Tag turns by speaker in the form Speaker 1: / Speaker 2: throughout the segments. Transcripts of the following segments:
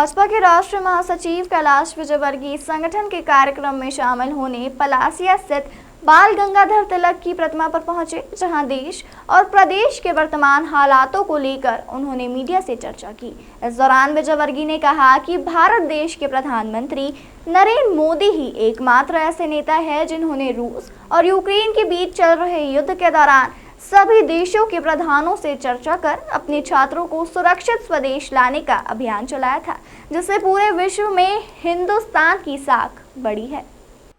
Speaker 1: भाजपा के राष्ट्रीय महासचिव कैलाश विजयवर्गीय संगठन के कार्यक्रम में शामिल होने पलासिया स्थित बाल गंगाधर तिलक की प्रतिमा पर पहुंचे, जहां देश और प्रदेश के वर्तमान हालातों को लेकर उन्होंने मीडिया से चर्चा की। इस दौरान विजयवर्गीय ने कहा कि भारत देश के प्रधानमंत्री नरेंद्र मोदी ही एकमात्र ऐसे नेता है जिन्होंने रूस और यूक्रेन के बीच चल रहे युद्ध के दौरान सभी देशों के प्रधानों से चर्चा कर अपने छात्रों को सुरक्षित स्वदेश लाने का अभियान चलाया था, जिससे पूरे विश्व में हिंदुस्तान की साख बढ़ी है।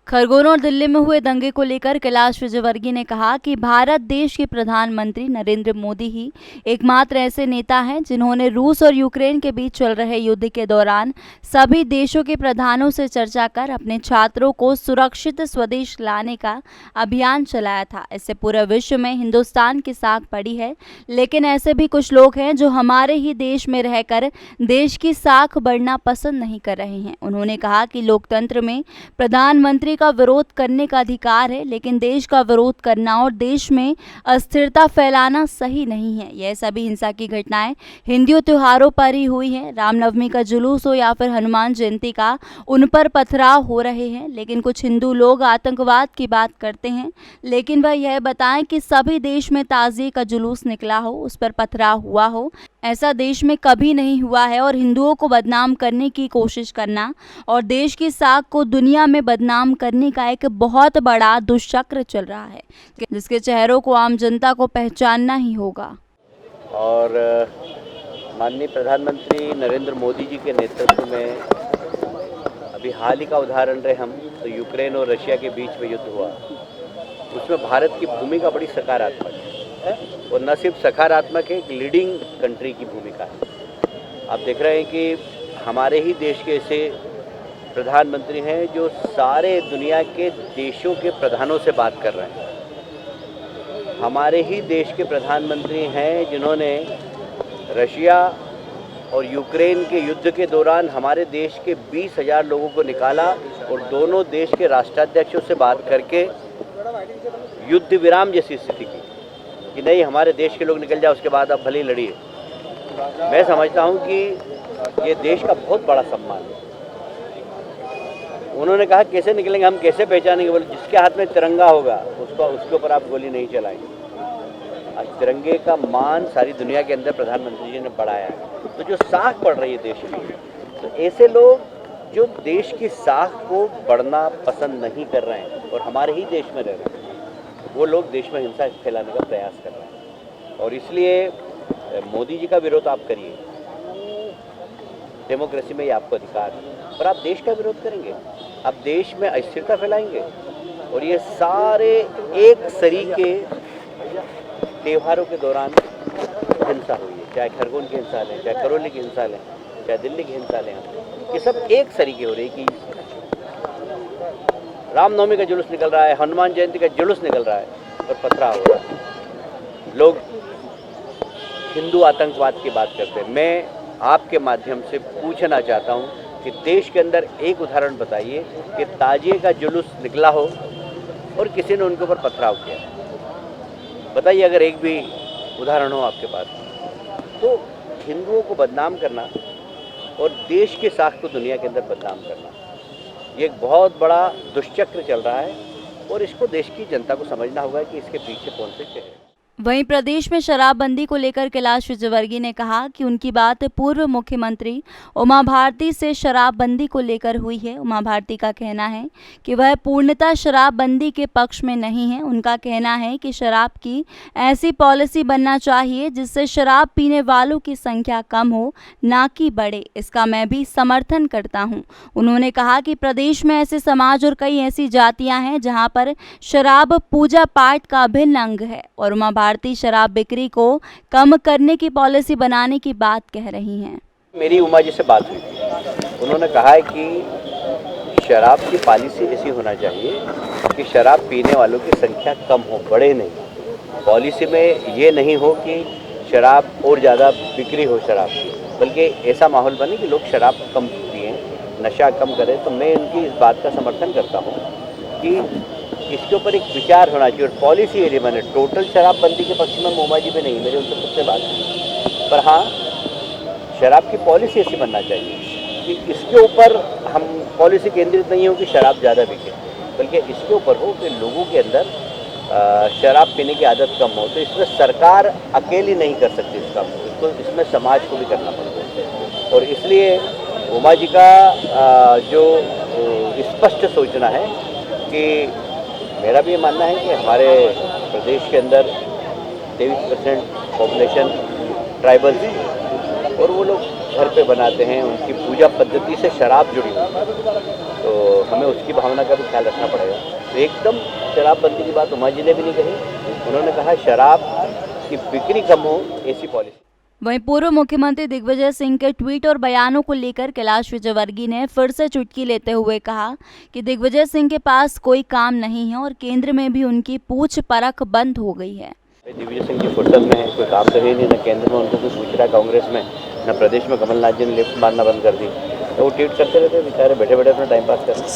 Speaker 2: खरगोन और दिल्ली में हुए दंगे को लेकर कैलाश विजयवर्गीय ने कहा कि भारत देश के प्रधानमंत्री नरेंद्र मोदी ही एकमात्र ऐसे नेता हैं जिन्होंने रूस और यूक्रेन के बीच चल रहे युद्ध के दौरान सभी देशों के प्रधानों से चर्चा कर अपने छात्रों को सुरक्षित स्वदेश लाने का अभियान चलाया था। इससे पूरे विश्व में हिंदुस्तान की साख बढ़ी है, लेकिन ऐसे भी कुछ लोग हैं जो हमारे ही देश में रहकर देश की साख बढ़ना पसंद नहीं कर रहे हैं। उन्होंने कहा कि लोकतंत्र में प्रधानमंत्री का विरोध करने का अधिकार है, लेकिन देश का विरोध करना और देश में अस्थिरता फैलाना सही नहीं है। यह सभी हिंसा की घटनाएं हिंदू त्योहारों पर ही हुई हैं। रामनवमी का जुलूस हो या फिर हनुमान जयंती का, उन पर पथराव हो रहे हैं। लेकिन कुछ हिंदू लोग आतंकवाद की बात करते हैं, लेकिन वह यह बताएं कि सभी देश में ताज़िए का जुलूस निकला हो, उस पर पथराव हुआ हो, ऐसा देश में कभी नहीं हुआ है। और हिंदुओं को बदनाम करने की कोशिश करना और देश की साख को दुनिया में बदनाम करने का एक बहुत बड़ा दुष्चक्र चल रहा है, जिसके चेहरों को आम जनता को पहचानना ही होगा।
Speaker 3: और माननीय प्रधानमंत्री नरेंद्र मोदी जी के नेतृत्व में अभी हाल ही का उदाहरण रहे हम तो यूक्रेन और रशिया के बीच में युद्ध हुआ, उसमें भारत की भूमिका बड़ी सकारात्मक है और न सिर्फ सकारात्मक है, एक लीडिंग कंट्री की भूमिका है। आप देख रहे हैं कि हमारे ही देश के ऐसे प्रधानमंत्री हैं जो सारे दुनिया के देशों के प्रधानों से बात कर रहे हैं। हमारे ही देश के प्रधानमंत्री हैं जिन्होंने रशिया और यूक्रेन के युद्ध के दौरान हमारे देश के 20,000 लोगों को निकाला और दोनों देश के राष्ट्राध्यक्षों से बात करके युद्ध विराम जैसी स्थिति की कि नहीं, हमारे देश के लोग निकल जाए, उसके बाद आप भले ही लड़िए। मैं समझता हूं कि ये देश का बहुत बड़ा सम्मान है। उन्होंने कहा कैसे निकलेंगे, हम कैसे पहचानेंगे? बोले जिसके हाथ में तिरंगा होगा उसके ऊपर आप गोली नहीं चलाएंगे। आज तिरंगे का मान सारी दुनिया के अंदर प्रधानमंत्री जी ने बढ़ाया है। तो जो साख बढ़ रही है देश की, तो ऐसे लोग जो देश की साख को बढ़ना पसंद नहीं कर रहे हैं और हमारे ही देश में रह रहे हैं, वो लोग देश में हिंसा फैलाने का प्रयास कर रहे हैं। और इसलिए मोदी जी का विरोध आप करिए, डेमोक्रेसी में ये आपको अधिकार है, पर आप देश का विरोध करेंगे, आप देश में अस्थिरता फैलाएंगे। और ये सारे एक सरी के त्योहारों के दौरान हिंसा हुई है, चाहे खरगोन की हिंसा लें, चाहे करौली की हिंसा लें, चाहे दिल्ली की हिंसा लें, ये सब एक सरी के हो रही कि रामनवमी का जुलूस निकल रहा है, हनुमान जयंती का जुलूस निकल रहा है और पथराव हो रहा है। लोग हिंदू आतंकवाद की बात करते हैं। मैं आपके माध्यम से पूछना चाहता हूं कि देश के अंदर एक उदाहरण बताइए कि ताजिए का जुलूस निकला हो और किसी ने उनके ऊपर पथराव किया। बताइए अगर एक भी उदाहरण हो आपके पास। तो हिंदुओं को बदनाम करना और देश की साख को दुनिया के अंदर बदनाम करना, ये एक बहुत बड़ा दुष्चक्र चल रहा है और इसको देश की जनता को समझना होगा कि इसके पीछे कौन से हैं।
Speaker 2: वहीं प्रदेश में शराबबंदी को लेकर कैलाश विजयवर्गीय ने कहा कि उनकी बात पूर्व मुख्यमंत्री उमा भारती से शराबबंदी को लेकर हुई है। उमा भारती का कहना है कि वह पूर्णतः शराबबंदी के पक्ष में नहीं है। उनका कहना है कि शराब की ऐसी पॉलिसी बनना चाहिए जिससे शराब पीने वालों की संख्या कम हो, ना कि बढ़े। इसका मैं भी समर्थन करता हूं। उन्होंने कहा कि प्रदेश में ऐसे समाज और कई ऐसी जातियां हैं जहां पर शराब पूजा पाठ का अभिन्न अंग है और उमा भारती शराब बिक्री को कम करने की पॉलिसी बनाने की बात कह रही हैं।
Speaker 3: मेरी उमा जी से बात हुई थी, उन्होंने कहा है कि शराब की पॉलिसी ऐसी होना चाहिए कि शराब पीने वालों की संख्या कम हो, बढ़े नहीं। पॉलिसी में ये नहीं हो कि शराब और ज़्यादा बिक्री हो शराब की, बल्कि ऐसा माहौल बने कि लोग शराब कम पिएं, नशा कम करें। तो मैं उनकी इस बात का समर्थन करता हूँ कि इसके ऊपर एक विचार होना चाहिए और पॉलिसी एरिया बने। टोटल शराबबंदी के पक्ष में मोमा जी भी नहीं, मेरे उनसे खुद से बात की, पर हाँ शराब की पॉलिसी ऐसी बनना चाहिए कि इसके ऊपर हम पॉलिसी केंद्रित नहीं हो कि शराब ज़्यादा बिके, बल्कि इसके ऊपर हो कि लोगों के अंदर शराब पीने की आदत कम हो। तो इसमें सरकार अकेली नहीं कर सकती इस काम को, इसको इसमें समाज को भी करना पड़ेगा। और इसलिए उमा जी का जो स्पष्ट सोचना है कि मेरा भी ये मानना है कि हमारे प्रदेश के अंदर 23% पॉपुलेशन ट्राइबल की, और वो लोग घर पे बनाते हैं, उनकी पूजा पद्धति से शराब जुड़ी हुई है, तो हमें उसकी भावना का भी ख्याल रखना पड़ेगा। तो एकदम शराबबंदी की बात उमा जी ने भी नहीं कही, उन्होंने कहा शराब की बिक्री कम हो, ऐसी पॉलिसी।
Speaker 2: वहीं पूर्व मुख्यमंत्री दिग्विजय सिंह के ट्वीट और बयानों को लेकर कैलाश विजयवर्गीय ने फिर से चुटकी लेते हुए कहा कि दिग्विजय सिंह के पास कोई काम नहीं है और केंद्र में भी उनकी पूछ परख बंद हो गई है।
Speaker 3: दिग्विजय सिंह जी फुर्सत में है, कोई काम तो है नहीं, न केंद्र में उनको कोई पूछ रहा है कांग्रेस में, न प्रदेश में कमलनाथ जी ने लिफ्ट मारना बंद कर दी, तो वो ट्वीट करते रहते बेचारे, बैठे बैठे अपना टाइम पास करते।